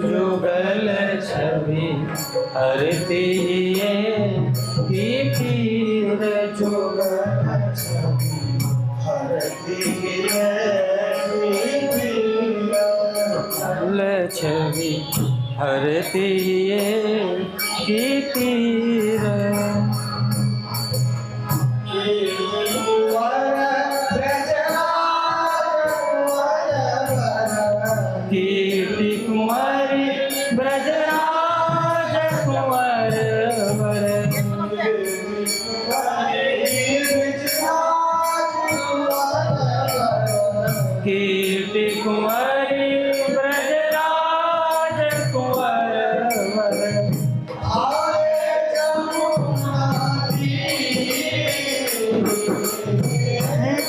जुगल छवि हरती है की पीर जुगल छवि हरती है जुगल छवि हरती है की पीर कीर्ति कुंवरी ब्रजराज कुंवर वर कीर्ति कुंवरी ब्रजराज कुंवर वर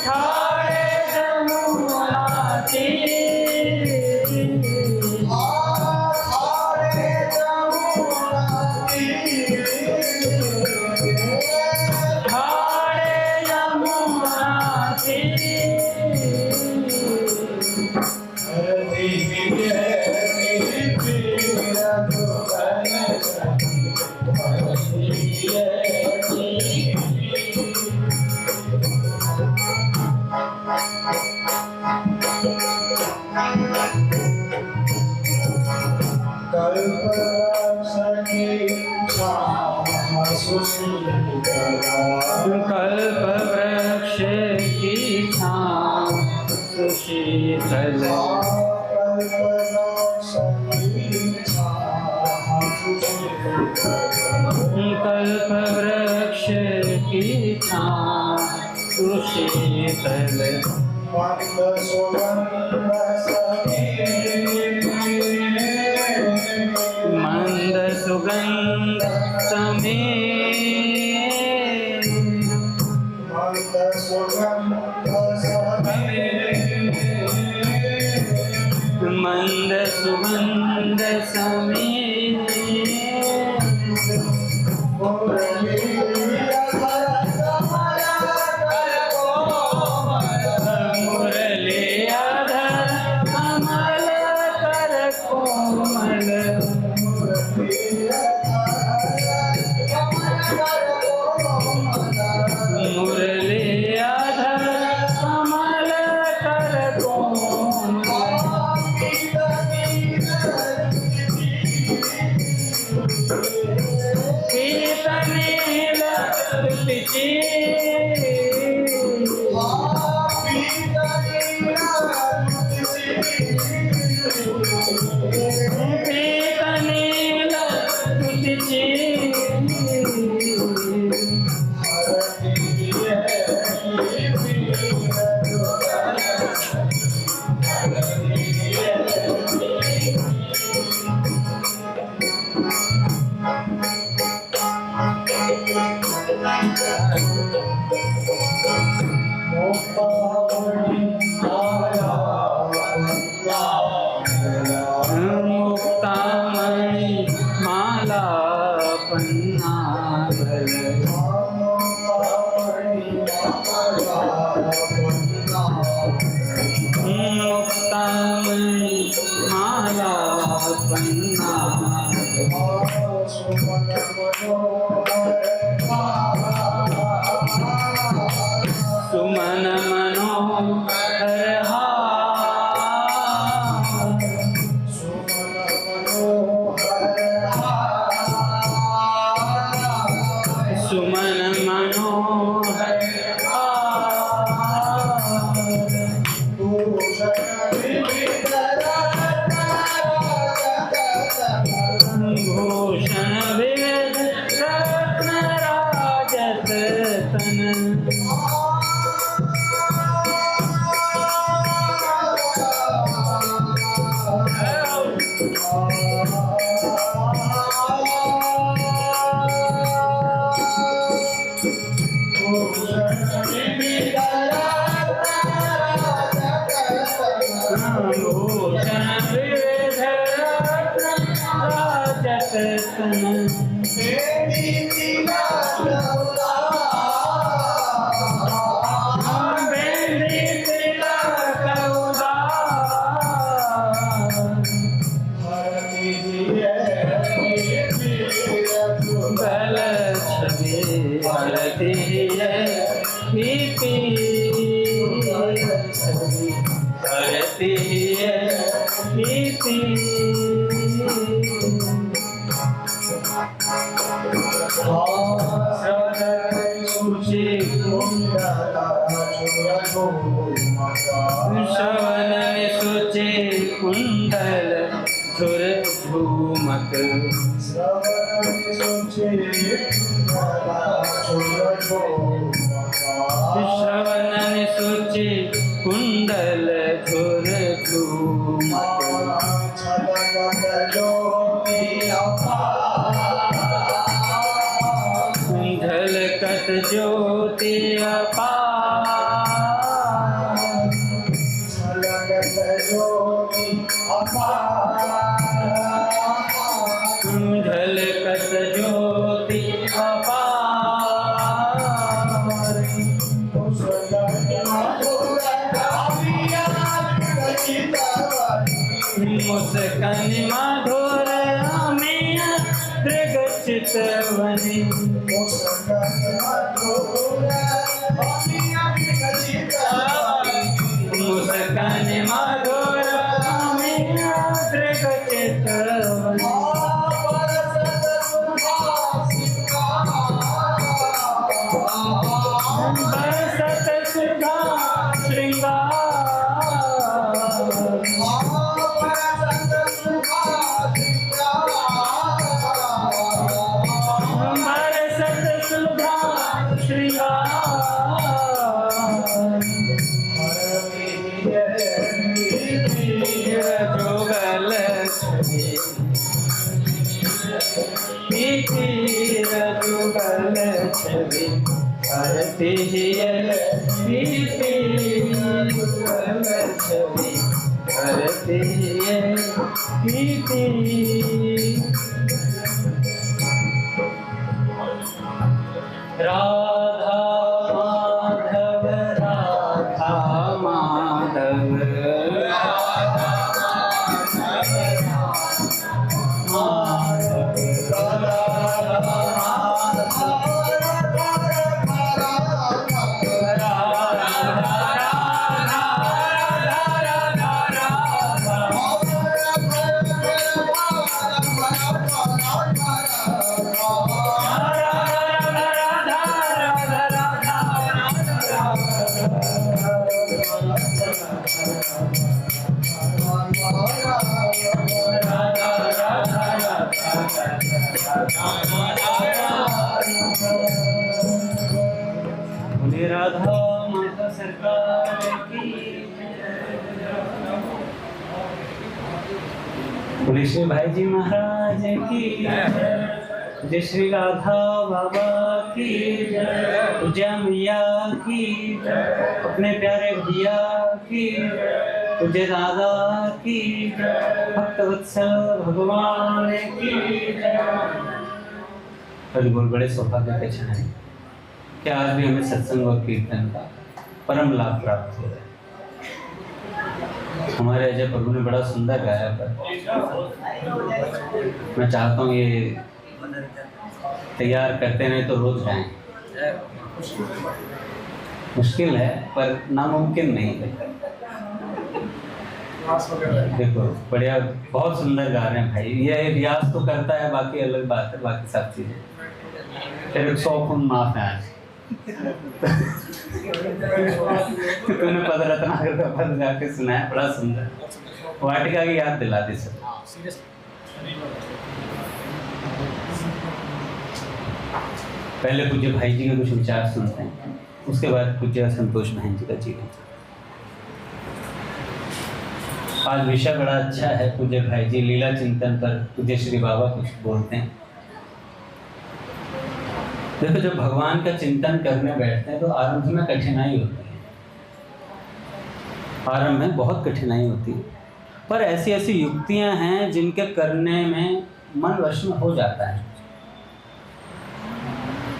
ठाड़े जमुना तीर कल्प वृक्ष की छाँव सुशीतल कल्प वृक्ष की छाँव सुशीतल मंद सुगंध समीर मंद सुगंध समीर मुक्तामणि माला पन्ना मुक्तामणि माला पन्ना सुमन मनोहर सुमन मनोहर भूषण वेद रत्न राजत तन श्रवण सुचे कुंडल धुर झूमक श्रवण सुचे कुंडल धुर झूमक झलकत ज्योति अपार झलकत ज्योति अपार मुस्कान मधुर अमिया दृगचित वनि मुस्कान मधुर अमिया दृगचित वनि बरसत सुधा श्रृंगार बरसत सुधा श्रृंगार जुगल छवि करती जुगल छवि करती राधा माधव राधा माधव बोले राधा माता सरकार की बोले श्री भाई जी महाराज की जय श्री राधा बाबा की पूजा मैया की अपने प्यारे भैया की तुझे दादा की भक्तवत्सल भगवान की बोल बड़े सौभाग्य के क्षण है कि आज भी हमें सत्संग और कीर्तन का परम लाभ प्राप्त हो रहा है। हमारे अजय प्रभु ने बड़ा सुंदर गाया पर मैं चाहता हूँ ये तैयार करते रहे तो रोज गाएं। मुश्किल है पर नामुमकिन नहीं है। देखो बढ़िया बहुत सुंदर गा रहे हैं भाई। ये रियाज तो करता है बाकी अलग बात है, बाकी सब चीजें तेरे 100 गुण माफ है आज। तूने पद रत्नाकर का पद गा के सुनाया बड़ा सुंदर। वाटिका की याद दिला दी सब। पहले पूज्य भाई जी के कुछ विचार सुनते हैं, उसके बाद पूज्य संतोष बहन जी का जीवन। आज विषय बड़ा अच्छा है। पूज्य भाई जी लीला चिंतन पर पूज्य श्री बाबा कुछ बोलते हैं। देखो जब भगवान का चिंतन करने बैठते हैं तो आरंभ में कठिनाई होती है, आरंभ में बहुत कठिनाई होती है, पर ऐसी ऐसी युक्तियां हैं जिनके करने में मन वश में हो जाता है।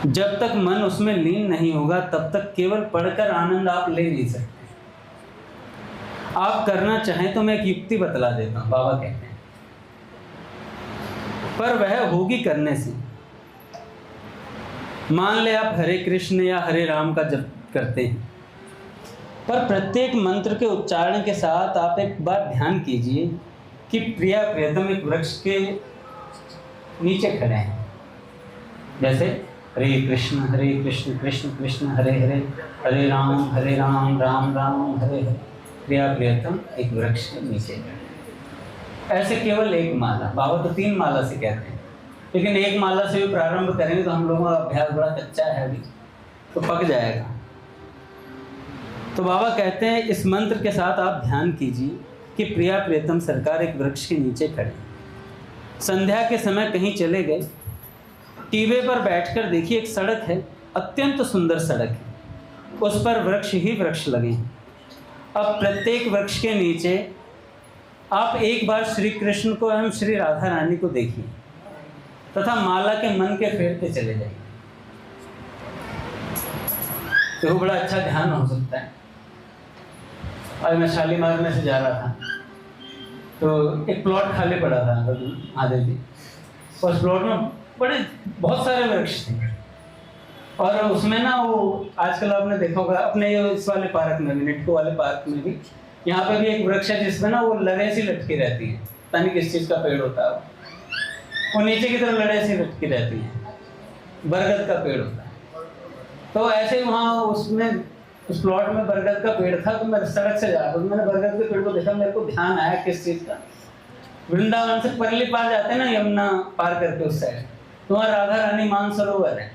जब तक मन उसमें लीन नहीं होगा तब तक केवल पढ़कर आनंद आप ले नहीं सकते। आप करना चाहें तो मैं एक युक्ति बतला देता हूँ, बाबा कहते हैं, पर वह होगी करने से। मान ले आप हरे कृष्ण या हरे राम का जप करते हैं, पर प्रत्येक मंत्र के उच्चारण के साथ आप एक बार ध्यान कीजिए कि प्रिया प्रियतम एक वृक्ष के नीचे खड़े हैं। जैसे हरे कृष्ण कृष्ण कृष्ण हरे हरे, हरे राम राम राम हरे हरे। प्रिया प्रियतम एक वृक्ष के नीचे खड़े। ऐसे केवल एक माला, बाबा तो 3 माला से कहते हैं, लेकिन एक माला से भी प्रारंभ करेंगे तो हम लोगों का अभ्यास बड़ा कच्चा है अभी, तो पक जाएगा। तो बाबा कहते हैं इस मंत्र के साथ आप ध्यान कीजिए कि प्रिया प्रियतम सरकार एक वृक्ष के नीचे खड़े, संध्या के समय कहीं चले गए, टीवे पर बैठकर देखिए एक सड़क है, अत्यंत सुंदर सड़क है, उस पर वृक्ष ही वृक्ष लगे हैं। अब प्रत्येक वृक्ष के नीचे आप एक बार श्री कृष्ण को एवं श्री राधा रानी को देखिए तथा माला के मन के फेरते चले जाइए, तो बड़ा अच्छा ध्यान हो सकता है। आज मैं शालीमार में से जा रहा था तो एक प्लॉट खाली पड़ा था आधे जी, उस प्लॉट में बहुत सारे वृक्ष थे, और उसमें ना वो आजकल आपने देखा होगा अपने इस वाले पार्क में भी, नेटको वाले पार्क में भी, यहाँ पे भी एक वृक्ष है जिसमें ना वो लड़े सी लटकी रहती है, पता नहीं किस चीज़ का पेड़ होता है वो नीचे की तरफ लड़े सी लटकी रहती है, बरगद का पेड़ होता है। तो ऐसे ही वहाँ उसमें उस प्लॉट में बरगद का पेड़ था, तो मैं सड़क से जा रहा था, तो मैंने बरगद के पेड़ को देखा, मेरे को ध्यान आया किस चीज़ का, वृंदावन से परली पार जाते हैं ना यमुना पार करके उस साइड, तो वहाँ राधा रानी मानसरोवर है,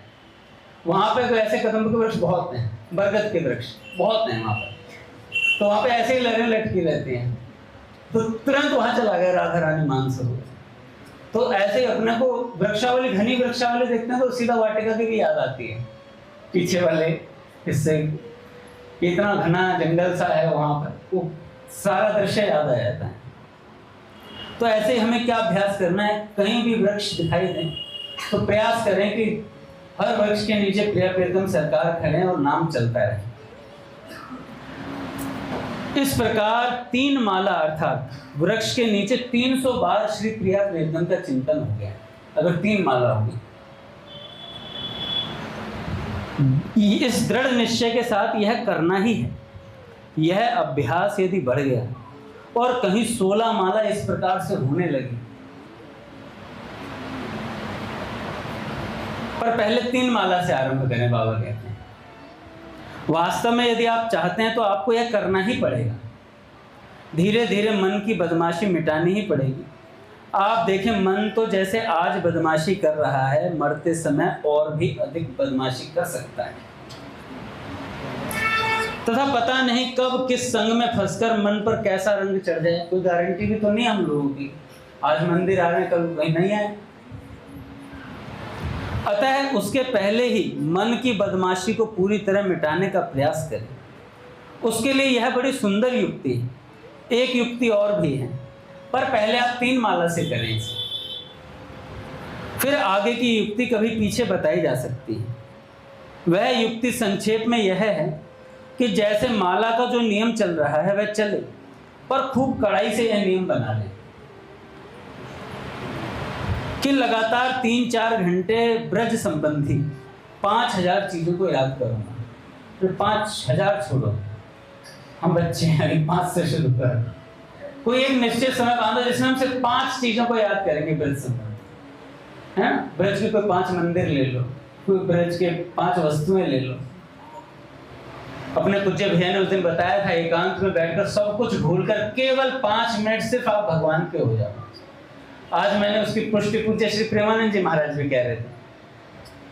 वहाँ पे तो ऐसे कदम के वृक्ष बहुत हैं, बरगद के वृक्ष बहुत हैं वहाँ पर, तो वहाँ पे ऐसे ही लहरें लटकी रहती हैं, तो तुरंत वहाँ चला गया राधा रानी मानसरोवर। तो ऐसे ही अपने को वृक्षावली, घनी वृक्षावली देखते हैं तो सीधा वाटिका की भी याद आती है, पीछे वाले हिस्से इतना घना जंगल सा है वहाँ पर, वो सारा दृश्य याद आ जाता है। तो ऐसे ही हमें क्या अभ्यास करना है, कहीं भी वृक्ष दिखाई दें तो प्रयास करें कि हर वृक्ष के नीचे प्रिया प्रियतम सरकार खड़े और नाम चलता रहे। इस प्रकार 3 माला अर्थात वृक्ष के नीचे 300 बार श्री प्रिया प्रियतम का चिंतन हो गया, अगर 3 माला होगी। इस दृढ़ निश्चय के साथ यह करना ही है। यह अभ्यास यदि बढ़ गया और कहीं 16 माला इस प्रकार से होने लगी, पर पहले 3 माला से आरंभ करें, बाबा कहते हैं। वास्तव में यदि आप चाहते हैं तो आपको यह करना ही पड़ेगा, धीरे धीरे मन की बदमाशी मिटानी ही पड़ेगी। आप देखें, मन तो जैसे आज बदमाशी कर रहा है, मरते समय और भी अधिक बदमाशी कर सकता है, तथा पता नहीं कब किस संग में फंसकर मन पर कैसा रंग चढ़ जाए, कोई गारंटी भी तो नहीं हम लोगों की। आज मंदिर आ रहे हैं, कल कहीं नहीं आए। अतः उसके पहले ही मन की बदमाशी को पूरी तरह मिटाने का प्रयास करें। उसके लिए यह बड़ी सुंदर युक्ति है। एक युक्ति और भी है, पर पहले आप 3 माला से करें इसे, फिर आगे की युक्ति कभी पीछे बताई जा सकती है। वह युक्ति संक्षेप में यह है कि जैसे माला का जो नियम चल रहा है वह चले, पर खूब कड़ाई से यह नियम बना लें कि लगातार 3-4 घंटे ब्रज संबंधी 5000 चीज़ों को याद करूँगा, फिर 5000 छोड़ो, हम बच्चे हैं अभी 5 से शुरू कर। कोई एक निश्चित समय बांधो जिसमें हम सिर्फ 5 चीज़ों को याद करेंगे ब्रज संबंधी, है ब्रज के कोई 5 मंदिर ले लो, कोई ब्रज के 5 वस्तुएं ले लो। अपने पूज्य भैया ने उस दिन बताया था, एकांत में बैठकर सब कुछ भूलकर केवल 5 मिनट सिर्फ आप भगवान के हो जाओ। आज मैंने उसकी पुष्टि पूज्य श्री प्रेमानंद जी महाराज भी कह रहे थे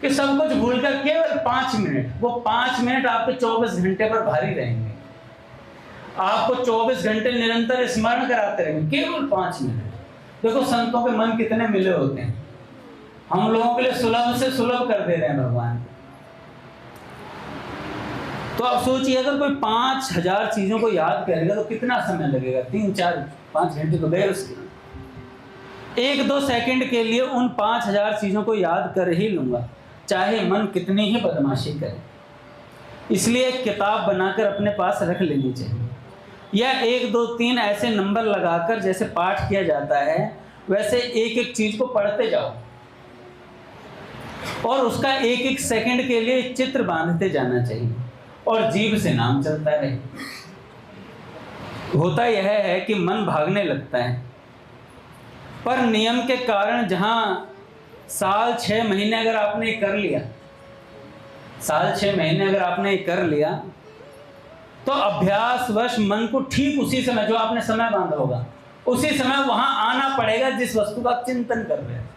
कि सब कुछ भूलकर केवल 5 मिनट, वो 5 मिनट आपके 24 घंटे पर भारी रहेंगे, आपको 24 घंटे निरंतर स्मरण कराते रहेंगे, केवल 5 मिनट। देखो संतों के मन कितने मिले होते हैं, हम लोगों के लिए सुलभ से सुलभ कर दे रहे हैं भगवान। तो आप सोचिए, अगर कोई 5000 चीजों को याद करेगा तो कितना समय लगेगा, 3-4-5 घंटे तो गए उसके। 1-2 सेकंड के लिए उन 5000 चीजों को याद कर ही लूंगा, चाहे मन कितनी ही बदमाशी करे। इसलिए एक किताब बनाकर अपने पास रख लेनी चाहिए, या 1 2 3 ऐसे नंबर लगाकर जैसे पाठ किया जाता है वैसे एक एक चीज को पढ़ते जाओ, और उसका 1-1 सेकंड के लिए चित्र बांधते जाना चाहिए, और जीभ से नाम चलता रहे। होता यह है कि मन भागने लगता है, पर नियम के कारण जहाँ साल 6 महीने अगर आपने कर लिया, साल 6 महीने अगर आपने कर लिया, तो अभ्यासवश मन को ठीक उसी समय, जो आपने समय बांधा होगा, उसी समय वहां आना पड़ेगा जिस वस्तु का आप चिंतन कर रहे हैं,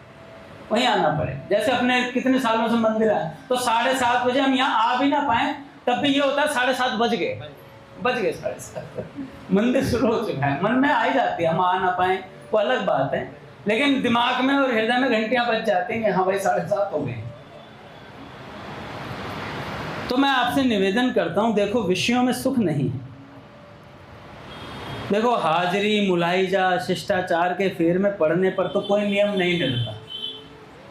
वहीं आना पड़ेगा। जैसे अपने कितने सालों से मंदिर आए, तो 7:30 बजे हम यहाँ आ भी ना पाए, तब भी ये होता है 7:30 बज गए 7:30, मंदिर शुरू हो चुका है। मन में आ ही जाती है, हम आ ना पाए वो अलग बात है, लेकिन दिमाग में और हृदय में घंटियां बज जाती हैं, हाँ भाई 7:30 हो गए। तो मैं आपसे निवेदन करता हूं, देखो विषयों में सुख नहीं है। देखो हाजिरी, मुलाहिजा, शिष्टाचार के फेर में पड़ने पर तो कोई नियम नहीं मिलता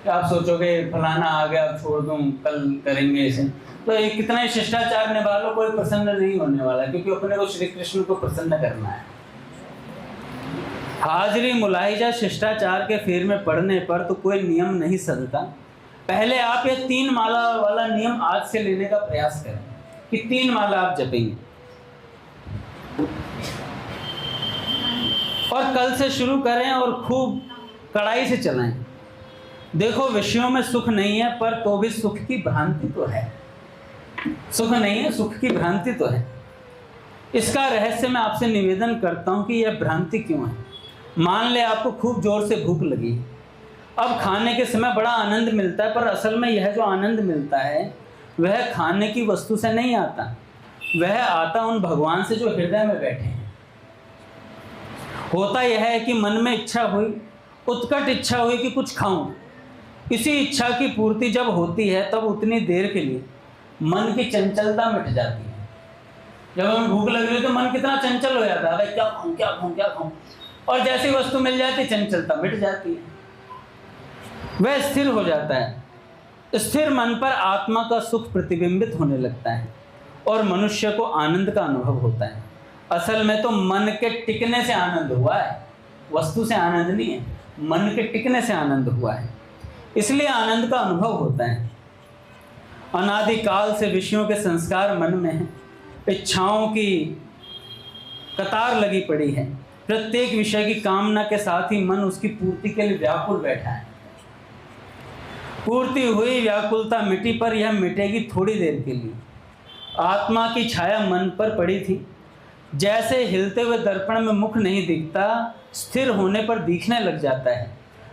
कि आप सोचोगे फलाना आ गया अब छोड़ दूं, कल करेंगे इसे, तो ये कितना ही शिष्टाचार निभा लो, कोई प्रसन्न नहीं होने वाला, क्योंकि अपने को श्री कृष्ण को प्रसन्न करना है। हाजिरी, मुलाहिजा, शिष्टाचार के फेर में पड़ने पर तो कोई नियम नहीं सदता। पहले आप ये 3 माला वाला नियम आज से लेने का प्रयास करें कि 3 माला आप जपेंगे, और कल से शुरू करें और खूब कड़ाई से चलाएं। देखो विषयों में सुख नहीं है, पर तो भी सुख की भ्रांति तो है। सुख नहीं है, सुख की भ्रांति तो है। इसका रहस्य मैं आपसे निवेदन करता हूं कि यह भ्रांति क्यों है। मान ले आपको खूब जोर से भूख लगी, अब खाने के समय बड़ा आनंद मिलता है, पर असल में यह जो आनंद मिलता है वह खाने की वस्तु से नहीं आता, वह आता उन भगवान से जो हृदय में बैठे हैं। होता यह है कि मन में इच्छा हुई, उत्कट इच्छा हुई कि कुछ खाऊं। इसी इच्छा की पूर्ति जब होती है, तब उतनी देर के लिए मन की चंचलता मिट जाती है। जब हमें भूख लग रही है तो मन कितना चंचल हो जाता है, भाई क्या खाऊं क्या खाऊं क्या खाऊं, और जैसी वस्तु मिल जाती है चंचलता मिट जाती है, वह स्थिर हो जाता है। स्थिर मन पर आत्मा का सुख प्रतिबिंबित होने लगता है और मनुष्य को आनंद का अनुभव होता है। असल में तो मन के टिकने से आनंद हुआ है, वस्तु से आनंद नहीं है, मन के टिकने से आनंद हुआ है, इसलिए आनंद का अनुभव होता है। अनादिकाल से विषयों के संस्कार मन में हैं, इच्छाओं की कतार लगी पड़ी है। प्रत्येक विषय की कामना के साथ ही मन उसकी पूर्ति के लिए व्याकुल बैठा है। पूर्ति हुई, व्याकुलता मिटी, पर यह मिटेगी थोड़ी देर के लिए। आत्मा की छाया मन पर पड़ी थी। जैसे हिलते हुए दर्पण में मुख नहीं दिखता, स्थिर होने पर दिखने लग जाता है,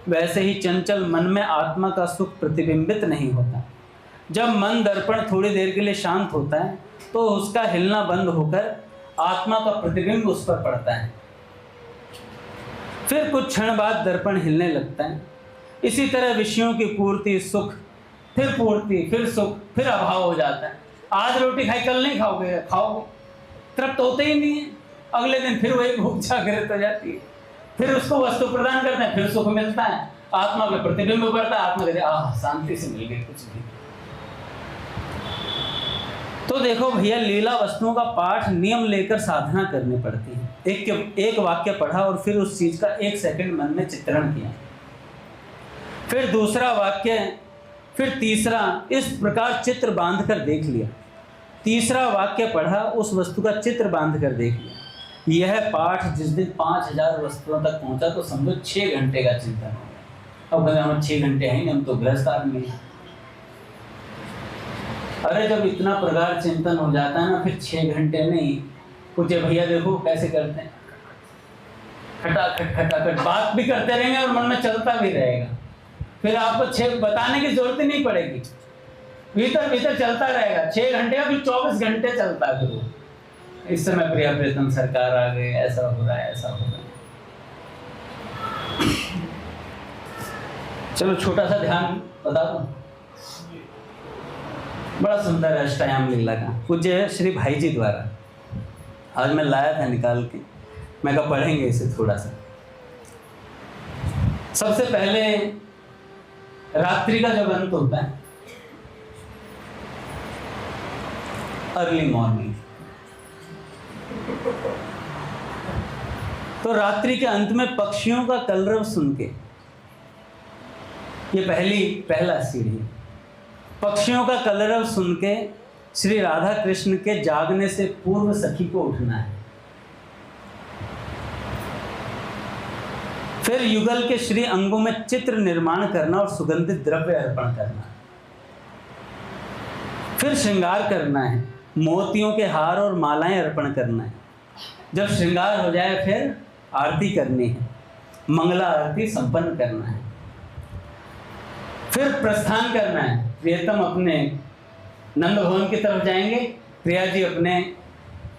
वैसे ही चंचल मन में आत्मा का सुख प्रतिबिंबित नहीं होता। जब मन दर्पण थोड़ी देर के लिए शांत होता है, तो उसका हिलना बंद होकर आत्मा का प्रतिबिंब उस पर पड़ता है। फिर कुछ क्षण बाद दर्पण हिलने लगता है। इसी तरह विषयों की पूर्ति, सुख, फिर पूर्ति, फिर सुख, फिर अभाव हो जाता है। आज रोटी खाई, कल नहीं खाओगे, तृप्त होते ही नहीं है। अगले दिन फिर वही भूख जागृत हो जाती है, फिर उसको वस्तु प्रदान करते हैं, फिर सुख मिलता है, आत्मा पे प्रतिबिंब पड़ता है, आत्मा कहते हैं शांति से मिल गई कुछ भी। तो देखो भैया, लीला वस्तुओं का पाठ नियम लेकर साधना करनी पड़ती है। एक वाक्य पढ़ा और फिर उस चीज का 1 सेकंड मन में चित्रण किया, फिर दूसरा वाक्य, फिर तीसरा, इस प्रकार चित्र बांध कर देख लिया। तीसरा वाक्य पढ़ा, उस वस्तु का चित्र बांध कर देख लिया। यह पाठ जिस दिन 5000 वस्तुओं तक पहुंचा, तो समझो 6 घंटे का चिंतन हो गया। अब हम 6 घंटे हैं, हम तो गृहस्थ आदमी हैं। अरे जब इतना प्रकार चिंतन हो जाता है ना, फिर 6 घंटे नहीं, पूछे भैया देखो कैसे करते हैं, खटाखट खटाखट बात भी करते रहेंगे और मन में चलता भी रहेगा। फिर आपको 6 बताने की जरूरत ही नहीं पड़ेगी, भीतर भीतर चलता रहेगा। 6 घंटे या फिर 24 घंटे चलता है। फिर इस समय प्रिया प्रीतम सरकार आ गए, ऐसा हो रहा है, ऐसा हो रहा है। चलो छोटा सा ध्यान बता दो, बड़ा सुंदर है अष्टयाम लीला का, पूज्य श्री भाई जी द्वारा। आज मैं लाया था निकाल के, मैं कहा पढ़ेंगे इसे थोड़ा सा। सबसे पहले रात्रि का जब अंत होता है, अर्ली मॉर्निंग, तो रात्रि के अंत में पक्षियों का कलरव सुन के, ये पहला सीढ़ी, पक्षियों का कलरव सुन के श्री राधा कृष्ण के जागने से पूर्व सखी को उठना है। फिर युगल के श्री अंगों में चित्र निर्माण करना और सुगंधित द्रव्य अर्पण करना। फिर श्रृंगार करना है, मोतियों के हार और मालाएं अर्पण करना है। जब श्रृंगार हो जाए फिर आरती करनी है, मंगला आरती संपन्न करना है। फिर प्रस्थान करना है, प्रियतम अपने नंद भवन की तरफ जाएंगे, प्रिया जी अपने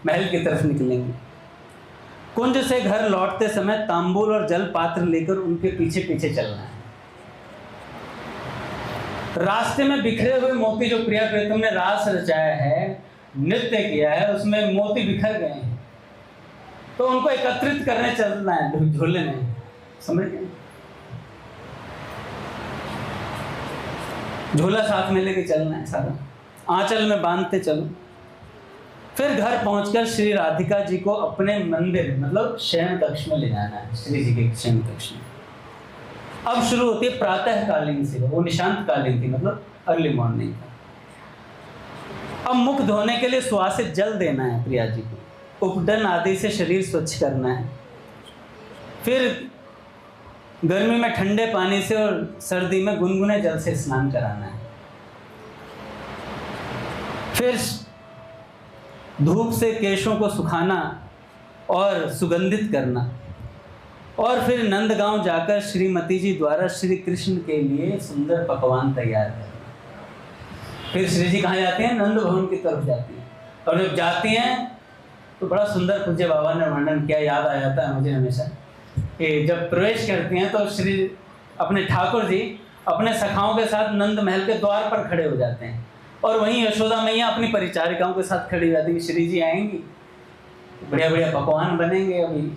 महल की तरफ निकलेंगे। कुंज से घर लौटते समय तांबूल और जल पात्र लेकर उनके पीछे पीछे चलना है। रास्ते में बिखरे हुए मोती जो प्रिया प्रियतम ने रास रचाया है, नृत्य किया है, उसमें मोती बिखर गए हैं, तो उनको एकत्रित करने चलना है झूले में, समझ गए? झूला साथ में लेके चलना है, सारा आंचल में बांधते चलो। फिर घर पहुंचकर श्री राधिका जी को अपने मंदिर मतलब शयन कक्ष में ले जाना है, श्री जी के शयन कक्ष में। अब शुरू होती है प्रातःकालीन सेवा, वो निशांत कालीन थी, मतलब अर्ली मॉर्निंग का। अब मुख धोने के लिए सुवासित जल देना है प्रिया जी को, उपडन आदि से शरीर स्वच्छ करना है। फिर गर्मी में ठंडे पानी से और सर्दी में गुनगुने जल से स्नान कराना है। फिर धूप से केशों को सुखाना और सुगंधित करना, और फिर नंदगांव जाकर श्रीमती जी द्वारा श्री कृष्ण के लिए सुंदर पकवान तैयार करना। फिर श्री जी कहाँ जाती हैं? नंद भवन की तरफ जाती हैं, और जब जाती हैं तो बड़ा सुंदर पूज्य बाबा ने वर्णन किया, याद आ जाता है मुझे हमेशा, कि जब प्रवेश करती हैं तो श्री अपने ठाकुर जी अपने सखाओं के साथ नंद महल के द्वार पर खड़े हो जाते हैं, और वहीं यशोदा मैया अपनी परिचारिकाओं के साथ खड़ी हो जाती है। श्री जी आएंगी, बढ़िया बढ़िया पकवान बनेंगे अभी,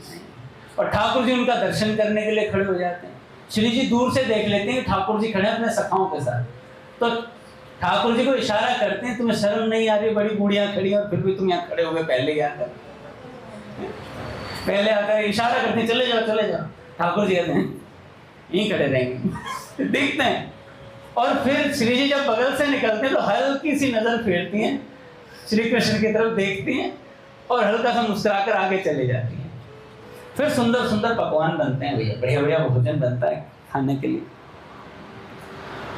और ठाकुर जी उनका दर्शन करने के लिए खड़े हो जाते हैं। श्री जी दूर से देख लेते हैं ठाकुर जी खड़े अपने सखाओं के साथ, तो ठाकुर जी को इशारा करते हैं, तुम्हें शर्म नहीं आ रही? बड़ी बूढ़ियां खड़ी हैं और फिर भी तुम यहाँ खड़े हो गए, पहले आकर इशारा करते हैं, चले जाओ चले जाओ। ठाकुर जी कहते हैं यहीं खड़े रहेंगे। देखते हैं, और फिर श्री जी जब बगल से निकलते हैं तो हल्की सी नजर फेरती हैं, श्री कृष्ण की तरफ देखती हैं और हल्का सा मुस्कुराकर आगे चले जाती हैं। फिर सुंदर सुंदर पकवान बनते हैं भैया, बढ़िया बढ़िया भोजन बनता है खाने के लिए।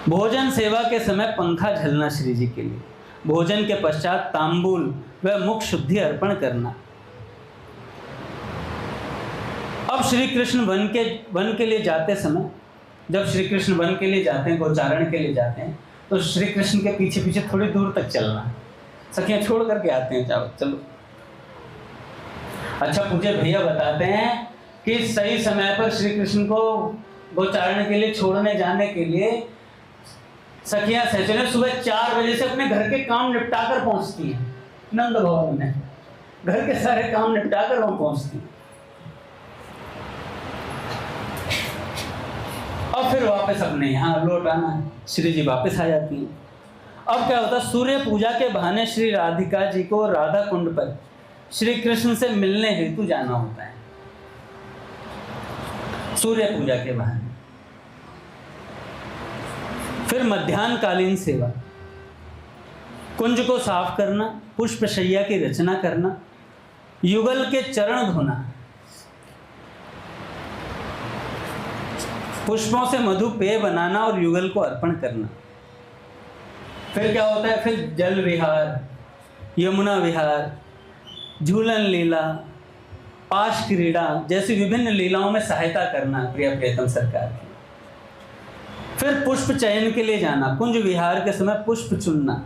भोजन सेवा के समय पंखा झलना श्री जी के लिए। भोजन के पश्चात तांबूल व मुख शुद्धि अर्पण करना। अब श्री कृष्ण वन के लिए जाते समय, जब श्री कृष्ण वन के लिए जाते हैं, गोचारण के लिए जाते हैं, तो श्री कृष्ण के पीछे पीछे थोड़ी दूर तक चलना। सखियां छोड़ करके आते हैं, जाओ चलो। अच्छा, पूज्य भैया बताते हैं कि सही समय पर श्री कृष्ण को गोचारण के लिए छोड़ने जाने के लिए सखियां सहचने सुबह 4 बजे से अपने घर के काम निपटा कर पहुंचती हैं नंद भवन में। घर के सारे काम निपटा कर वहां पहुंचती हैं, और फिर वापस अपने यहाँ लौट आना है। श्री जी वापस आ जाती हैं। अब क्या होता है? सूर्य पूजा के बहाने श्री राधिका जी को राधा कुंड पर श्री कृष्ण से मिलने हेतु जाना होता है, सूर्य पूजा के बहाने। फिर मध्याह्नकालीन सेवा, कुंज को साफ करना, पुष्पशैया की रचना करना, युगल के चरण धोना, पुष्पों से मधु पेय बनाना और युगल को अर्पण करना। फिर क्या होता है? फिर जल विहार, यमुना विहार, झूलन लीला, पाश क्रीड़ा जैसी विभिन्न लीलाओं में सहायता करना प्रिया प्रियतम सरकार की। फिर पुष्प चयन के लिए जाना, कुंज विहार के समय पुष्प चुनना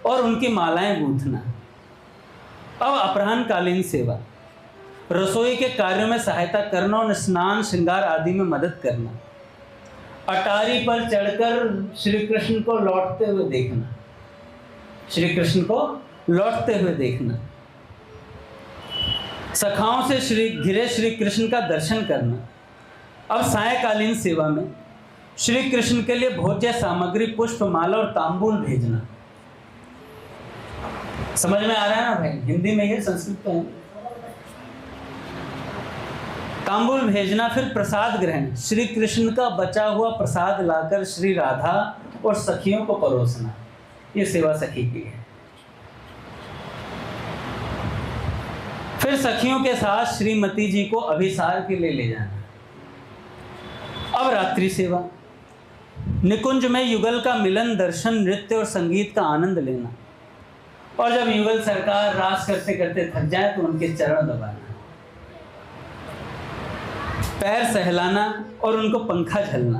और उनकी मालाएं गूंथना। अब अपराह्नकालीन सेवा, रसोई के कार्यों में सहायता करना और स्नान श्रृंगार आदि में मदद करना। अटारी पर चढ़कर श्री कृष्ण को लौटते हुए देखना, श्री कृष्ण को लौटते हुए देखना। सखाओं से घिरे श्री कृष्ण का दर्शन करना। अब सायंकालीन सेवा में श्री कृष्ण के लिए भोज्य सामग्री, पुष्प माला और तांबूल भेजना। समझ में आ रहा है ना भाई? हिंदी में है, संस्कृत में है। तांबूल भेजना, फिर प्रसाद ग्रहण, श्री कृष्ण का बचा हुआ प्रसाद लाकर श्री राधा और सखियों को परोसना। ये सेवा सखी की है। फिर सखियों के साथ श्रीमती जी को अभिसार के लिए ले जाना। अब रात्रि सेवा, निकुंज में युगल का मिलन, दर्शन, नृत्य और संगीत का आनंद लेना। और जब युगल सरकार रास करते करते थक जाए तो उनके चरण दबाना, पैर सहलाना और उनको पंखा झलना।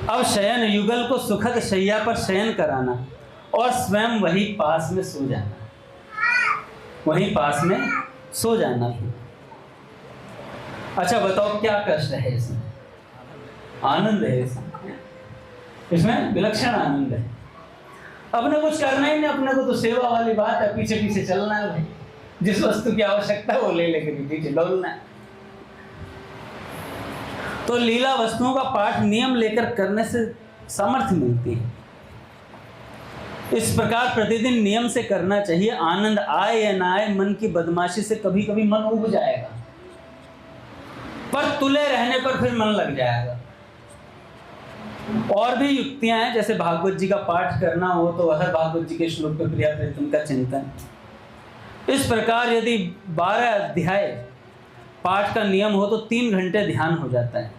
अब शयन, युगल को सुखद शैया पर शयन कराना और स्वयं वही पास में सो जाना, वहीं पास में सो जाना। अच्छा बताओ क्या कष्ट है इसमें? आनंद है इसमें विलक्षण आनंद है। अपने कुछ करना ही नहीं, अपने को तो सेवा वाली बात है, पीछे पीछे चलना है भाई, जिस वस्तु की आवश्यकता है वो ले लेकर पीछे डोलना है। तो लीला वस्तुओं का पाठ नियम लेकर करने से सामर्थ्य मिलती है। इस प्रकार प्रतिदिन नियम से करना चाहिए। आनंद आए या ना आए, मन की बदमाशी से कभी कभी मन उब जाएगा, पर तुले रहने पर फिर मन लग जाएगा। और भी युक्तियां हैं, जैसे भागवत जी का पाठ करना हो तो हर भागवत जी के श्लोक पे प्रिया प्रीतम का चिंतन। इस प्रकार यदि 12 अध्याय पाठ का नियम हो तो 3 घंटे ध्यान हो जाता है।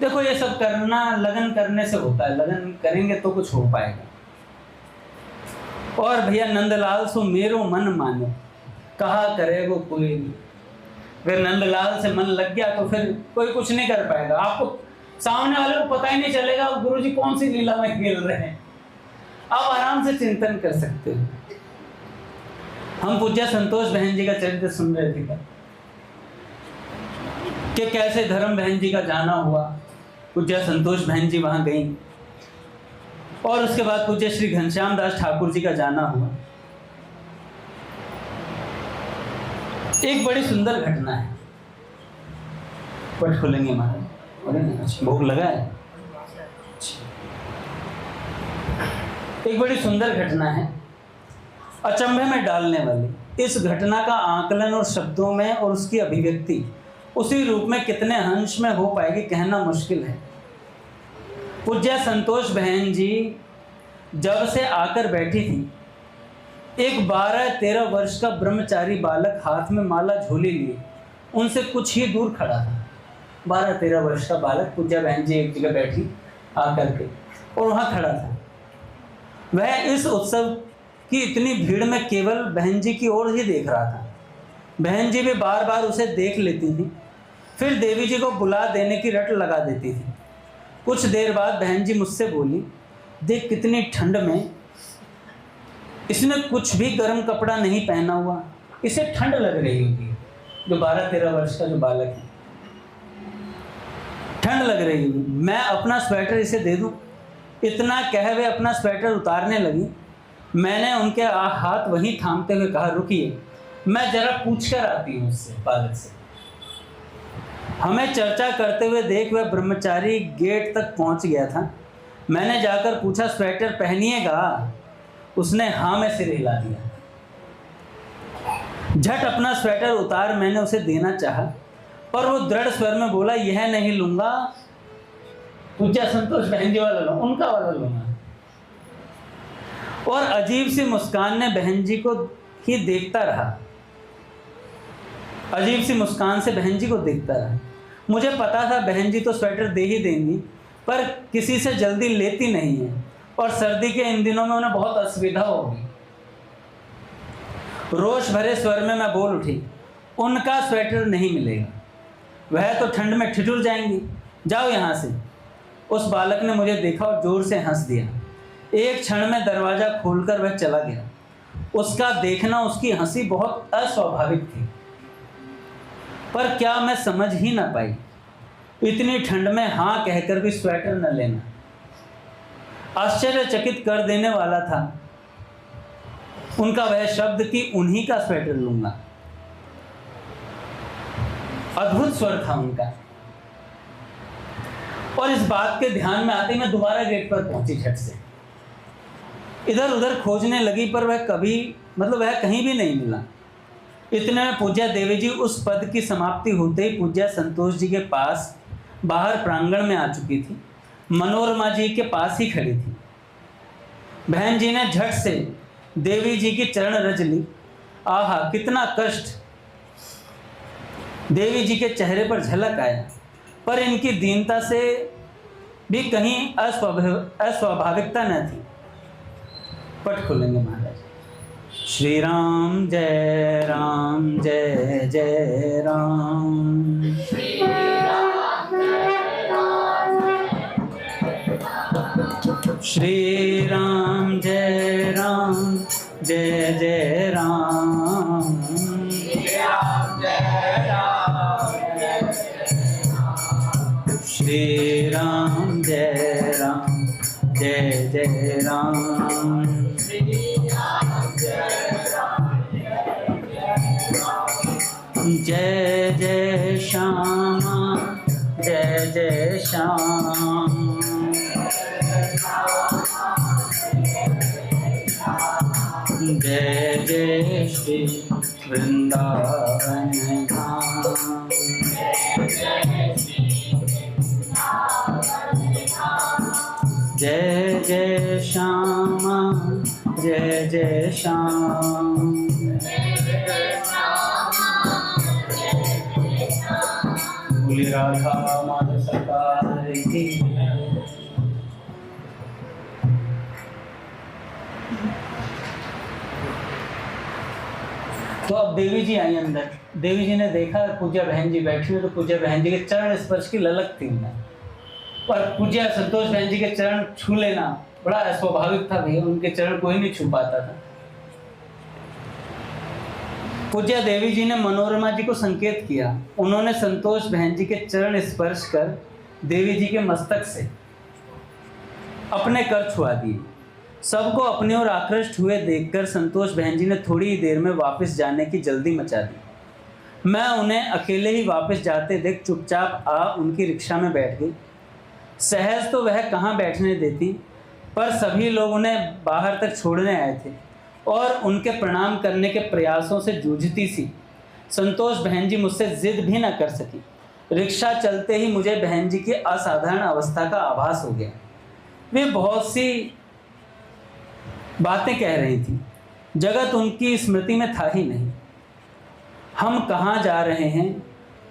देखो ये सब करना लगन करने से होता है, लगन करेंगे तो कुछ हो पाएगा। और भैया नंदलाल सो मेरो मन मानो, कहा करेगो कोई नहीं। अगर नंदलाल से मन लग गया तो फिर कोई कुछ नहीं कर पाएगा। आपको सामने वाले को पता ही नहीं चलेगा गुरु जी कौन सी लीला में खेल रहे हैं। आप आराम से चिंतन कर सकते हो। हम पूज्य संतोष बहन जी का चरित्र सुन रहे थे कि कैसे धर्म बहन जी का जाना हुआ। पूज्य संतोष बहन जी वहां गई और उसके बाद पूज्य श्री घनश्याम दास ठाकुर जी का जाना हुआ। एक बड़ी सुंदर घटना है। पट खोलेंगे महाराज, भोग लगा है। एक बड़ी सुंदर घटना है, अचंभे में डालने वाली। इस घटना का आकलन और शब्दों में और उसकी अभिव्यक्ति उसी रूप में कितने अंश में हो पाएगी कहना मुश्किल है। पूज्य संतोष बहन जी जब से आकर बैठी थी, एक 12-13 वर्ष का ब्रह्मचारी बालक हाथ में माला झोली लिए उनसे कुछ ही दूर खड़ा था। 12-13 वर्ष का बालक, पूज्य बहन जी एक जगह बैठी आकर के और वहाँ खड़ा था। वह इस उत्सव की इतनी भीड़ में केवल बहन जी की ओर ही देख रहा था। बहन जी भी बार बार उसे देख लेती थी, फिर देवी जी को बुला देने की रट लगा देती थी। कुछ देर बाद बहन जी मुझसे बोली, देख कितनी ठंड में इसने कुछ भी गर्म कपड़ा नहीं पहना हुआ, इसे ठंड लग रही होगी। जो 12-13 वर्ष का जो बालक है, ठंड लग रही होगी, मैं अपना स्वेटर इसे दे दूं? इतना कह वे अपना स्वेटर उतारने लगी। मैंने उनके हाथ वहीं थामते हुए कहा, रुकिए, मैं जरा पूछ कर आती हूँ उससे, बालक से। हमें चर्चा करते हुए देख वह ब्रह्मचारी गेट तक पहुंच गया था। मैंने जाकर पूछा, स्वेटर पहनिएगा? उसने हाँ में सिर हिला दिया। झट अपना स्वेटर उतार मैंने उसे देना चाहा, पर वो दृढ़ स्वर में बोला, यह नहीं लूंगा, पूज्य संतोष बहन जी वाला लूंगा, उनका वाला लूंगा। और अजीब सी मुस्कान ने बहन जी को ही देखता रहा। अजीब सी मुस्कान से बहन जी को देखता रहा। मुझे पता था बहन जी तो स्वेटर दे ही देंगी, पर किसी से जल्दी लेती नहीं है और सर्दी के इन दिनों में उन्हें बहुत असुविधा होगी। रोष भरे स्वर में मैं बोल उठी, उनका स्वेटर नहीं मिलेगा, वह तो ठंड में ठिठुर जाएंगी, जाओ यहाँ से। उस बालक ने मुझे देखा और जोर से हंस दिया। एक क्षण में दरवाजा खोलकर वह चला गया। उसका देखना, उसकी हंसी बहुत अस्वाभाविक थी, पर क्या मैं समझ ही ना पाई। इतनी ठंड में हाँ कहकर भी स्वेटर न लेना आश्चर्यचकित कर देने वाला था। उनका वह शब्द कि उन्हीं का स्वेटर लूंगा, अद्भुत स्वर था उनका। और इस बात के ध्यान में आते ही मैं दोबारा गेट पर पहुंची। झट से इधर उधर खोजने लगी, पर वह वह कहीं भी नहीं मिला। इतने में पूज्य देवी जी उस पद की समाप्ति होते ही पूज्य संतोष जी के पास बाहर प्रांगण में आ चुकी थी। मनोरमा जी के पास ही खड़ी थी। बहन जी ने झट से देवी जी की चरण रज ली। आहा, कितना कष्ट देवी जी के चेहरे पर झलक आया। पर इनकी दीनता से भी कहीं अस्वाभाविकता न थी। पट खोलेंगे महाराज। श्री राम जय जय राम। श्री राम जय जय राम। श्री राम जय जय राम। जय जय श्यामा जय श्याम। जय जय श्री वृंदावन धाम। जय जय श्यामा जय श्याम। बोली राधा माधव सरकार की। तो अब देवी जी आई अंदर। देवी जी ने देखा पूज्या बहन जी बैठी हुई, तो पूज्या बहन जी के चरण स्पर्श की ललक थी उन्हें। पर पूज्या संतोष बहन जी के चरण छू लेना बड़ा अस्वाभाविक था भैया, उनके चरण कोई नहीं छू पाता था। पूज्या देवी जी ने मनोरमा जी को संकेत किया। उन्होंने संतोष बहन जी के चरण स्पर्श कर देवी जी के मस्तक से अपने कर छुआ दिए। सबको अपनी ओर आकृष्ट हुए देखकर संतोष बहन जी ने थोड़ी ही देर में वापस जाने की जल्दी मचा दी। मैं उन्हें अकेले ही वापस जाते देख चुपचाप आ उनकी रिक्शा में बैठ गई। सहज तो वह कहाँ बैठने देती, पर सभी लोग उन्हें बाहर तक छोड़ने आए थे और उनके प्रणाम करने के प्रयासों से जूझती सी संतोष बहन जी मुझसे जिद भी न कर सकी। रिक्शा चलते ही मुझे बहन जी की असाधारण अवस्था का आभास हो गया। वे बहुत सी बातें कह रही थी, जगत उनकी स्मृति में था ही नहीं। हम कहाँ जा रहे हैं,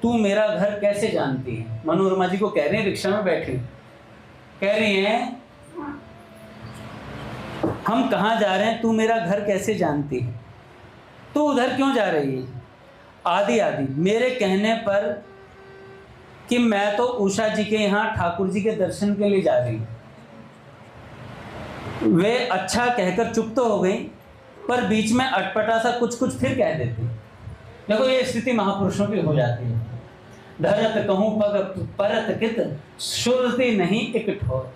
तू मेरा घर कैसे जानती है? मनोरमा जी को कह रही है, रिक्शा में बैठी कह रही हैं, हम कहाँ जा रहे हैं, तू मेरा घर कैसे जानती है? तू उधर क्यों जा रही है? आदि मेरे कहने पर कि मैं तो उषा जी के यहाँ ठाकुर जी के दर्शन के लिए जा रही हूँ। वे अच्छा कहकर चुप तो हो गई, पर बीच में अटपटा सा कुछ फिर कह देती। देखो ये स्थिति महापुरुषों की हो जाती है। धरत कहूँ पग परत कित, सुरती नहीं एक ठोर।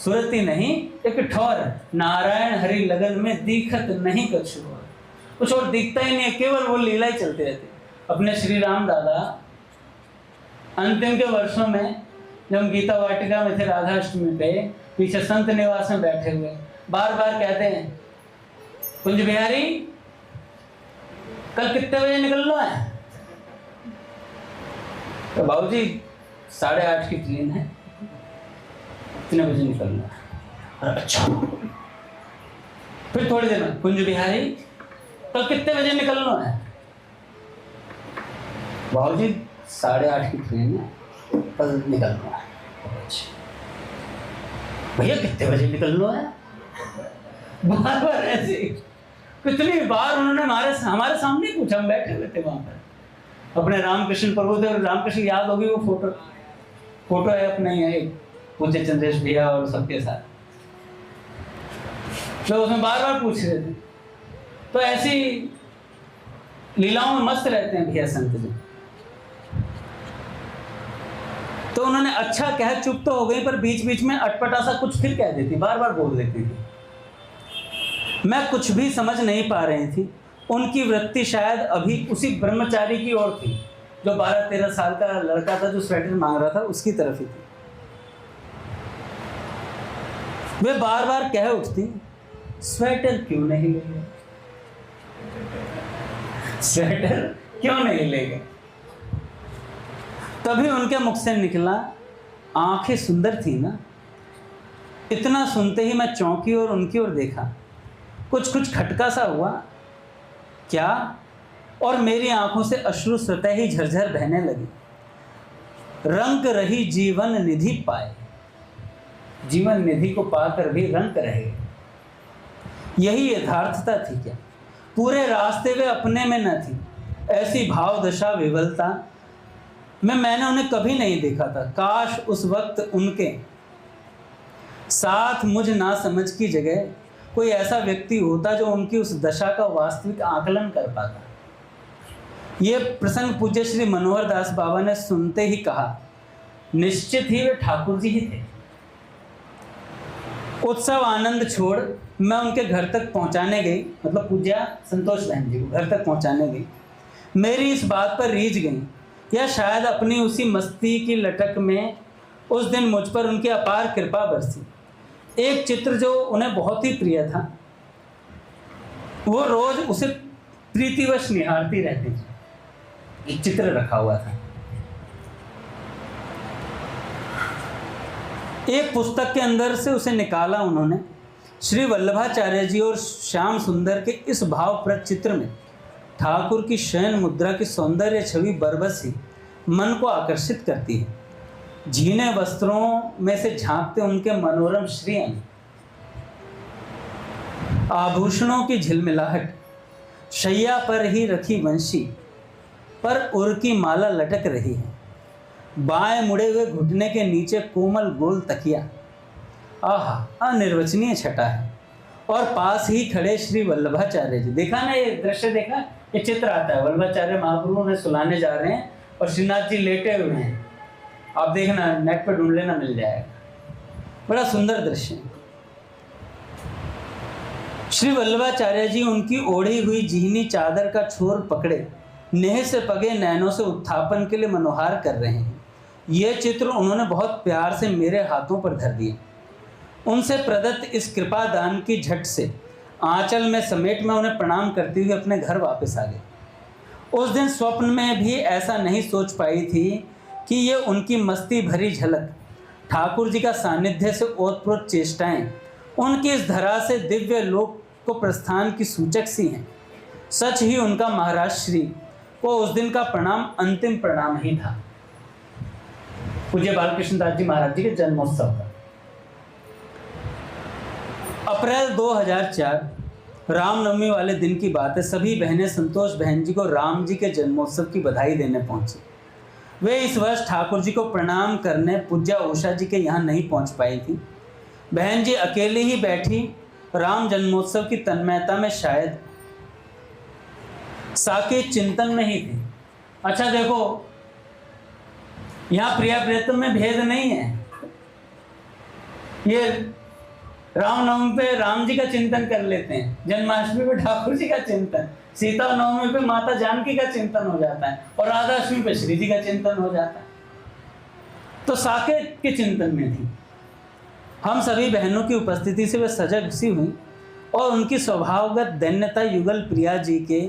सुरती नहीं एक ठोर, नारायण हरि लगन में दिखत नहीं कछु और। कुछ और दिखता ही नहीं है, केवल वो लीला ही चलते रहते। अपने श्री राम दादा अंतिम के वर्षों में जब गीता वाटिका में थे राधाष्टमी पे, पीछे संत निवास में बैठे हुए बार बार कहते हैं, कुंज बिहारी कल कितने बजे निकलना है? तो बाबूजी 8:30 की ट्रेन है, कितने बजे निकलना है? अच्छा। फिर थोड़ी देर में, कुंज बिहारी कल कितने बजे निकलना है? बाबूजी 8:30 की ट्रेन है, कल निकलना है। अच्छा भैया कितने बजे निकलना है? बार बार ऐसे कितनी बार उन्होंने हमारे सामने पूछा। हम बैठे हुए थे वहां पर, अपने रामकृष्ण प्रभु थे, रामकृष्ण याद होगी वो फोटो है अपने यहाँ पूज्य चंद्रेश भैया और सबके साथ, तो उसमें बार बार पूछ रहे थे। तो ऐसी लीलाओं में मस्त रहते हैं भैया संत जी। तो उन्होंने अच्छा कह चुप तो हो गई, पर बीच बीच में अटपटा सा कुछ फिर कह देती, बार बार बोल देती थी। मैं कुछ भी समझ नहीं पा रही थी। उनकी वृत्ति शायद अभी उसी ब्रह्मचारी की ओर थी जो 12-13 साल का लड़का था जो स्वेटर मांग रहा था, उसकी तरफ ही थी। वे बार बार कह उठती, स्वेटर क्यों नहीं ले गए? स्वेटर क्यों नहीं ले गए? तभी उनके मुख से निकला, आंखें सुंदर थी ना। इतना सुनते ही मैं चौंकी और उनकी ओर देखा। कुछ खटका सा हुआ क्या, और मेरी आंखों से अश्रु स्वतः ही झरझर बहने लगी। रंक रही जीवन निधि पाए, जीवन निधि को पाकर भी रंक रहे। यही यथार्थता थी क्या? पूरे रास्ते वे अपने में न थी। ऐसी भाव दशा विवलता में मैंने उन्हें कभी नहीं देखा था। काश उस वक्त उनके साथ मुझ ना समझ की जगह कोई ऐसा व्यक्ति होता जो उनकी उस दशा का वास्तविक आकलन कर पाता। ये प्रसंग पूज्य श्री मनोहर दास बाबा ने सुनते ही कहा, निश्चित ही वे ठाकुर जी ही थे। उत्सव आनंद छोड़ मैं उनके घर तक पहुंचाने गई, मतलब पूज्या संतोष बहन जी को घर तक पहुंचाने गई। मेरी इस बात पर रीझ गई, या शायद अपनी उसी मस्ती की लटक में उस दिन मुझ पर उनकी अपार कृपा बरसी। एक चित्र जो उन्हें बहुत ही प्रिय था, वो रोज उसे प्रीतिवश निहारती रहती थी। एक चित्र रखा हुआ था। एक पुस्तक के अंदर से उसे निकाला उन्होंने। श्री वल्लभाचार्य जी और श्याम सुंदर के इस भावप्रद चित्र में ठाकुर की शयन मुद्रा की सौंदर्य छवि बरबस ही मन को आकर्षित करती है। झीने वस्त्रों में से झांकते उनके मनोरम श्रीअंग, आभूषणों की झिलमिलाहट, शैया पर ही रखी वंशी पर उर की माला लटक रही है, बाएं मुड़े हुए घुटने के नीचे कोमल गोल तकिया, आहा अनिर्वचनीय छटा है। और पास ही खड़े श्री वल्लभाचार्य जी। देखा ना ये दृश्य, देखा ये चित्र आता है, वल्लभाचार्य महाप्रभु उन्हें सुलाने जा रहे हैं और श्रीनाथ जी लेटे हुए हैं। आप देखना, नेट पर ढूंढ लेना, मिल जाएगा। बड़ा सुंदर दृश्य है। श्री वल्लभाचार्य जी उनकी ओढ़ी हुई जीनी चादर का छोर पकड़े नेह से पगे नैनों से उत्थापन के लिए मनोहार कर रहे हैं। ये चित्र उन्होंने बहुत प्यार से मेरे हाथों पर धर दिए। उनसे प्रदत्त इस कृपा दान की झट से आंचल में समेट मैं उन्हें प्रणाम करते हुए अपने घर वापस आ गए। उस दिन स्वप्न में भी ऐसा नहीं सोच पाई थी कि ये उनकी मस्ती भरी झलक, ठाकुर जी का सानिध्य से ओतप्रोत चेष्टाएं उनकी इस धरा से दिव्य लोक को प्रस्थान की सूचक सी हैं। सच ही उनका महाराज श्री को उस दिन का प्रणाम अंतिम प्रणाम ही था। पूज्य बालकृष्ण दास जी महाराज जी के जन्मोत्सव का अप्रैल 2004 रामनवमी वाले दिन की बात है। सभी बहनें संतोष बहन जी को राम जी के जन्मोत्सव की बधाई देने पहुंची। वे इस वर्ष ठाकुर जी को प्रणाम करने पूज्या उषा जी के यहाँ नहीं पहुंच पाई थी। बहन जी अकेली ही बैठी राम जन्मोत्सव की तन्मयता में शायद साकेत चिंतन में ही थी। अच्छा देखो, यहाँ प्रिया प्रियतम में भेद नहीं है। ये रामनवमी पे राम जी का चिंतन कर लेते हैं, जन्माष्टमी पे ठाकुर जी का चिंतन, सीता नवमी पे माता जानकी का चिंतन हो जाता है, और राधाष्टमी पे श्री जी का चिंतन हो जाता है। तो साकेत के चिंतन में थी। हम सभी बहनों की उपस्थिति से वे सजग सी हुई और उनकी स्वभावगत दैन्यता युगल प्रिया जी के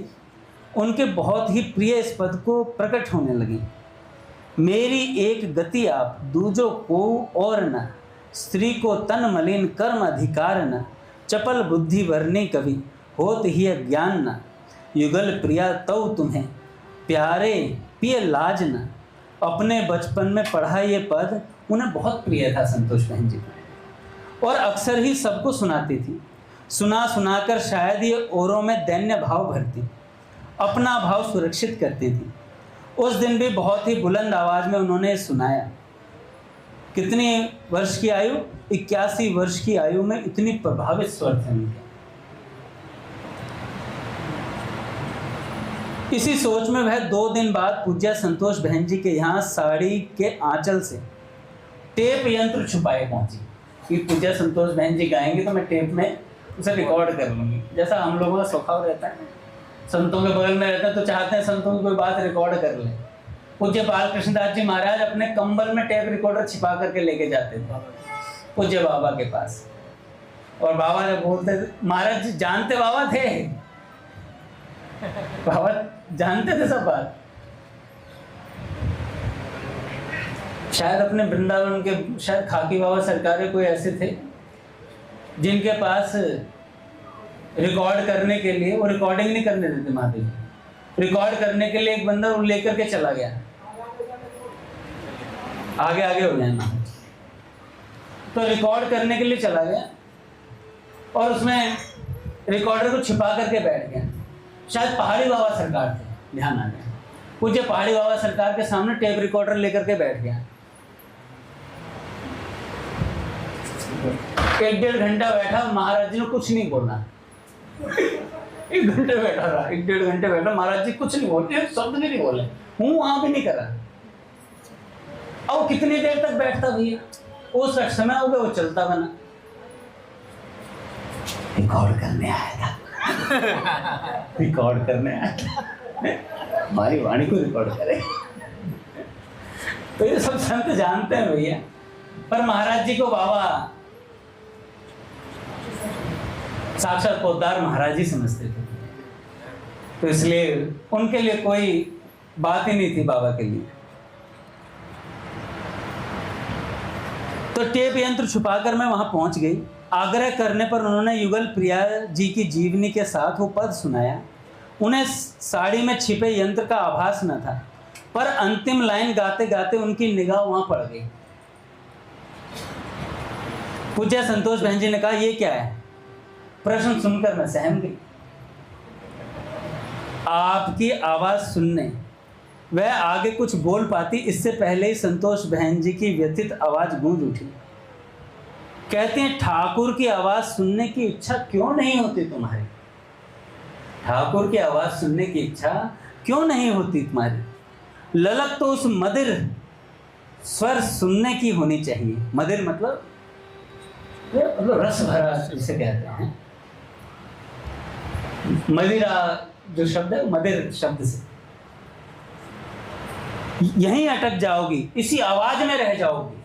उनके बहुत ही प्रिय इस पद को प्रकट होने लगी। मेरी एक गति आप दूजो को और न, स्त्री को तन मलिन कर्म अधिकार न, चपल बुद्धि वर्णी कवि होत ही अज्ञान न, युगल प्रिया तौ तुम्हें प्यारे पिय लाज न। अपने बचपन में पढ़ा ये पद उन्हें बहुत प्रिय था संतोष बहन जी को, और अक्सर ही सबको सुनाती थी। सुना सुनाकर शायद ये औरों में दैन्य भाव भरती, अपना भाव सुरक्षित करती थी। उस दिन भी बहुत ही बुलंद आवाज में उन्होंने सुनाया। कितनी वर्ष की आयु? 81 वर्ष की आयु में इतनी प्रभावित स्वर थे उनके। इसी सोच में वह 2 दिन बाद पूज्या संतोष बहन जी के यहाँ साड़ी के आंचल से टेप यंत्र छुपाए पहुंची कि पूज्या संतोष बहन जी गाएंगे तो मैं टेप में उसे रिकॉर्ड कर लूँगी। जैसा हम लोगों का स्वभाव रहता है, संतों के बगल में रहते हैं तो चाहते हैं संतों की कोई बात रिकॉर्ड कर ले। पूज्य बालकृष्ण दास जी महाराज अपने कंबल में टेप रिकॉर्डर छिपा करके लेके जाते थे पूज्य बाबा के पास, और बाबा जब बोलते थे, महाराज जी जानते बाबा थे, बाबा जानते थे सब बात। शायद अपने वृंदावन के शायद खाकी बाबा सरकार कोई ऐसे थे जिनके पास रिकॉर्ड करने के लिए, वो रिकॉर्डिंग नहीं करने देते महादेव, रिकॉर्ड करने के लिए एक बंदा वो लेकर के चला गया। आगे आगे हो जाए महाराज। तो रिकॉर्ड करने के लिए चला गया और उसमें रिकॉर्डर को छिपा करके बैठ गया। शायद पहाड़ी बाबा सरकार थे, ध्यान आ गया। पूज्य पहाड़ी बाबा सरकार के सामने टेप रिकॉर्डर लेकर के बैठ गया। 1-1.5 घंटा बैठा, महाराज जी ने कुछ नहीं बोला। 1 घंटे बैठा रहा, 1-1.5 घंटे बैठा, महाराज जी कुछ नहीं बोले, एक शब्द भी नहीं बोले, हूँ वहां भी नहीं करा। अब कितनी देर तक बैठता भैया, उस समय हो गया, वो चलता बना। रिकॉर्ड करने आया था, रिकॉर्ड करने आया था, हमारी वाणी को रिकॉर्ड करे। तो ये सब संत जानते हैं भैया, पर महाराज जी को बाबा साक्षात पोद्दार महाराज जी समझते थे, तो इसलिए उनके लिए कोई बात ही नहीं थी बाबा के लिए। तो टेप यंत्र छुपाकर मैं वहां पहुंच गई। आग्रह करने पर उन्होंने युगल प्रिया जी की जीवनी के साथ वो पद सुनाया। उन्हें साड़ी में छिपे यंत्र का आभास न था, पर अंतिम लाइन गाते गाते उनकी निगाह वहां पड़ गई। पूज्य संतोष बहन जी ने कहा, ये क्या है? प्रश्न सुनकर मैं सहम गई। आपकी आवाज सुनने वह आगे कुछ बोल पाती, इससे पहले ही संतोष बहन जी की व्यथित आवाज गूंज उठी। कहते हैं, ठाकुर की आवाज सुनने की इच्छा क्यों नहीं होती तुम्हारी? ठाकुर की आवाज सुनने की इच्छा क्यों नहीं होती तुम्हारी? ललक तो उस मदिर स्वर सुनने की होनी चाहिए। मदिर मतलब रस भरा जिसे कहते हैं, मदिरा जो शब्द है, मदिर शब्द से। यहीं अटक जाओगी, इसी आवाज में रह जाओगी,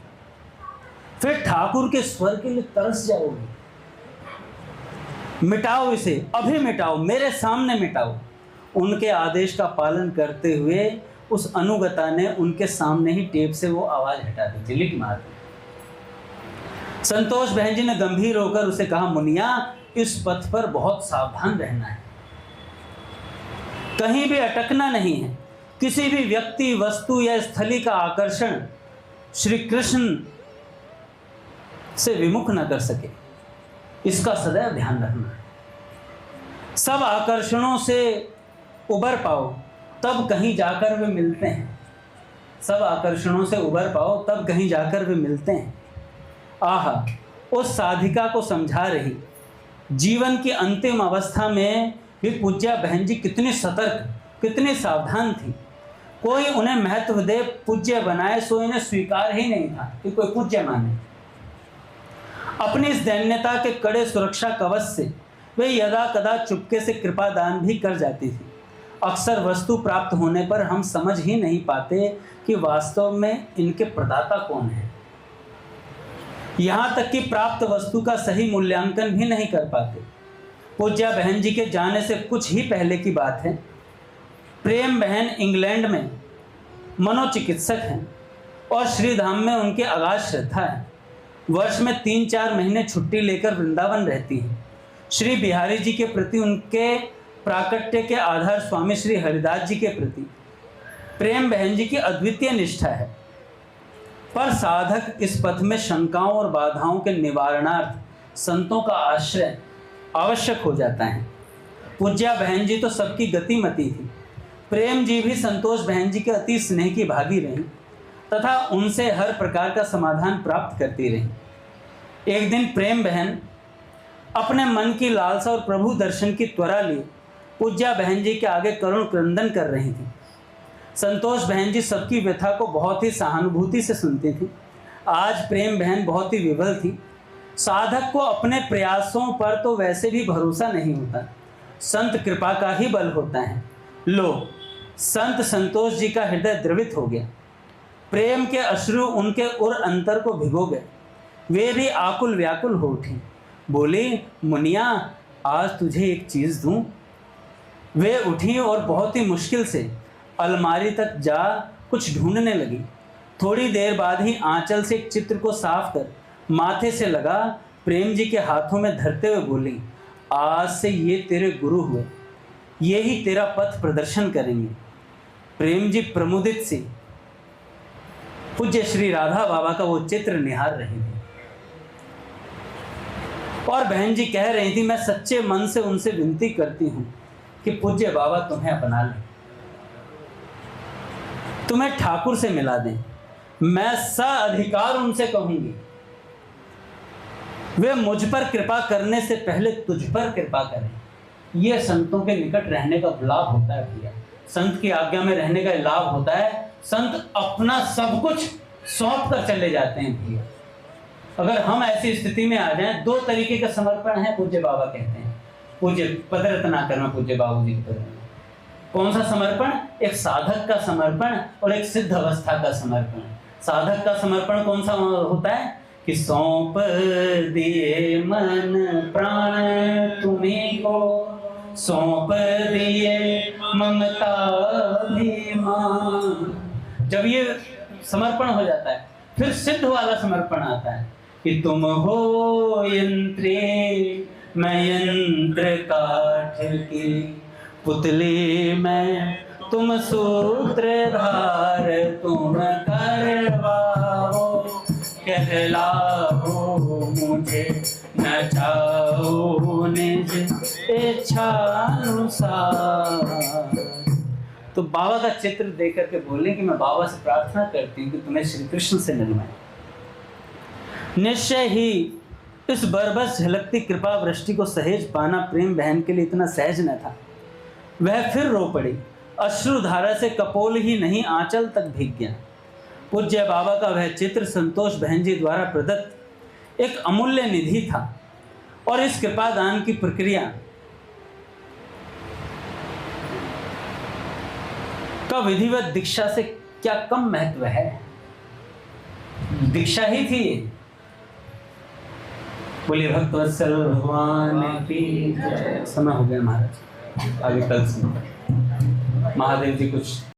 फिर ठाकुर के स्वर के लिए तरस जाओगी। मिटाओ इसे, अभी मिटाओ, मेरे सामने मिटाओ। उनके आदेश का पालन करते हुए उस अनुगता ने उनके सामने ही टेप से वो आवाज हटा दी, डिलीट मार दी। संतोष बहन जी ने गंभीर होकर उसे कहा, मुनिया, इस पथ पर बहुत सावधान रहना है, कहीं भी अटकना नहीं है। किसी भी व्यक्ति, वस्तु या स्थली का आकर्षण श्री कृष्ण से विमुख न कर सके, इसका सदैव ध्यान रखना है। सब आकर्षणों से उबर पाओ, तब कहीं जाकर वे मिलते हैं। सब आकर्षणों से उबर पाओ, तब कहीं जाकर वे मिलते हैं। आहा, उस साधिका को समझा रही जीवन की अंतिम अवस्था में भी पूज्या बहन जी कितनी सतर्क, कितनी सावधान थी। कोई उन्हें महत्व दे, पूज्य बनाए, सो इन्हें स्वीकार ही नहीं था कि कोई पूज्य माने। अपनी इस दैन्यता के कड़े सुरक्षा कवच से वे यदा कदा चुपके से कृपा दान भी कर जाती थी। अक्सर वस्तु प्राप्त होने पर हम समझ ही नहीं पाते कि वास्तव में इनके प्रदाता कौन है। यहाँ तक कि प्राप्त वस्तु का सही मूल्यांकन भी नहीं कर पाते। पूज्या बहन जी के जाने से कुछ ही पहले की बात है। प्रेम बहन इंग्लैंड में मनोचिकित्सक हैं और श्रीधाम में उनकी अगाध श्रद्धा है। वर्ष में 3-4 महीने छुट्टी लेकर वृंदावन रहती हैं। श्री बिहारी जी के प्रति, उनके प्राकट्य के आधार स्वामी श्री हरिदास जी के प्रति प्रेम बहन जी की अद्वितीय निष्ठा है। पर साधक इस पथ में शंकाओं और बाधाओं के निवारणार्थ संतों का आश्रय आवश्यक हो जाता है। पूज्या बहन जी तो सबकी गतिमती थी। प्रेम जी भी संतोष बहन जी के अति स्नेह की भागी रही तथा उनसे हर प्रकार का समाधान प्राप्त करती रही। एक दिन प्रेम बहन अपने मन की लालसा और प्रभु दर्शन की त्वरा लिए पूज्या बहन जी के आगे करुण क्रंदन कर रही थी। संतोष बहन जी सबकी व्यथा को बहुत ही सहानुभूति से सुनती थी। आज प्रेम बहन बहुत ही विवल थी। साधक को अपने प्रयासों पर तो वैसे भी भरोसा नहीं होता, संत कृपा का ही बल होता है। लो, संत संतोष जी का हृदय द्रवित हो गया। प्रेम के अश्रु उनके उर अंतर को भिगो गए। वे भी आकुल व्याकुल हो उठी। बोली, मुनिया, आज तुझे एक चीज़ दूं? वे उठी और बहुत ही मुश्किल से अलमारी तक जा कुछ ढूंढने लगी। थोड़ी देर बाद ही आंचल से एक चित्र को साफ कर माथे से लगा प्रेम जी के हाथों में धरते हुए बोली, आज से ये तेरे गुरु हुए, ये ही तेरा पथ प्रदर्शन करेंगे। प्रेम जी प्रमुदित सी पूज्य श्री राधा बाबा का वो चित्र निहार रही थी और बहन जी कह रही थी, मैं सच्चे मन से उनसे विनती करती हूं कि पूज्य बाबा तुम्हें अपना लें, तुम्हें ठाकुर से मिला दें। मैं साधिकार उनसे कहूंगी, वे मुझ पर कृपा करने से पहले तुझ पर कृपा करें। यह संतों के निकट रहने का लाभ होता है भैया, संत की आज्ञा में रहने का लाभ होता है। संत अपना सब कुछ सौंप कर चले जाते हैं भैया। अगर हम ऐसी स्थिति में आ जाएं, दो तरीके का समर्पण है पूज्य बाबा कहते हैं, पूज्य पदरत्ना करना पूज्य बाबू जी को। कौन सा समर्पण? एक साधक का समर्पण और एक सिद्ध अवस्था का समर्पण। साधक का समर्पण कौन सा होता है कि सौंप दिए मन प्राण तुम्हीं को, सौंप दिए ममता अभिमान। जब ये समर्पण हो जाता है, फिर सिद्ध वाला समर्पण आता है कि तुम हो यंत्रे मैं यंत्र काठ की, पुतली में तुम सूत्रधार, तुम करवाओ कहलाओ मुझे, नचाओ निज इच्छानुसार। तो बाबा का चित्र देख करके बोले कि मैं बाबा से प्रार्थना करती हूँ कि तुम्हें श्री कृष्ण से मिलवाएं। निश्चय ही इस बरबस झलकती कृपा वृष्टि को सहेज पाना प्रेम बहन के लिए इतना सहज न था। वह फिर रो पड़ी, अश्रुधारा से कपोल ही नहीं आंचल तक भीग गया। पूज्य बाबा का वह चित्र संतोष बहन जी द्वारा प्रदत्त एक अमूल्य निधि था और इस कृपा दान की प्रक्रिया का विधिवत दीक्षा से क्या कम महत्व है। दीक्षा ही थी। बोलिए भक्तवत्सल भगवान की जय। समय हो गया महाराज, आगे कल सुनो। महादेव जी कुछ